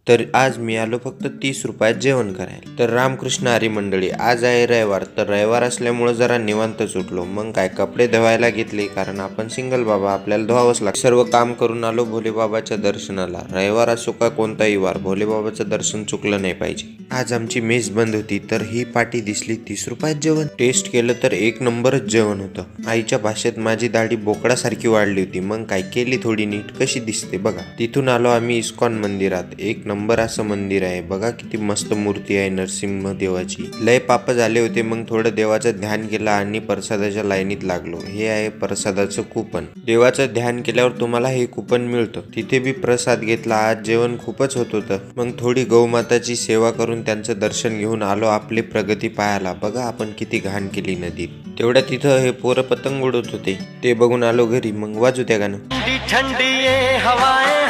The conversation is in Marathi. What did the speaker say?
तर आज मी आलो फक्त 30 रुपयात जेवण करायला। तर रामकृष्ण हरी मंडळी, आज आहे रविवार, तर रविवार असल्यामुळे जरा निवांत सुटलो। मग काय कपडे धुवायला घेतले, कारण आपण सिंगल बाबा, आपल्याला धुवावंच लागतं। सर्व काम करून आलो भोलेबाबाच्या दर्शनाला। रविवार असो का कोणताही वार, भोलेबाबाचं दर्शन चुकलं नाही पाहिजे। आज आमची मेस बंद होती, तर ही पाटी दिसली 30 रुपयात जेवण। टेस्ट केलं तर एक नंबरच जेवण होतं। आईच्या भाषेत माझी दाढी बोकडासारखी वाढली होती। मग काय केली थोडी नीट, कशी दिसते बघा। तिथून आलो आम्ही इस्कॉन मंदिरात। एक नंबर असं मंदिर आहे बघा, किती मस्त मूर्ती आहे नरसिंह देवाची। लय पाप झाले होते, मग थोडं देवाचं ध्यान केलं आणि प्रसादाच्या लाईनीत लागलो। हे आहे प्रसादाचं कुपन। देवाचं ध्यान केल्यावर तुम्हाला हे कुपन मिळतं। तिथे बी प्रसाद घेतला। आज जेवण खूपच होत होतं। मग थोडी गौमाताची सेवा करून त्यांचं दर्शन घेऊन आलो आपली प्रगती पाहायला। बघा आपण किती घाण केली नदीत। तेवढ्या तिथं हे पोरं पतंग उडवत होते, ते बघून आलो घरी। मग वाजू त्या गाणं। ठंडी ठंडी ये हवाएं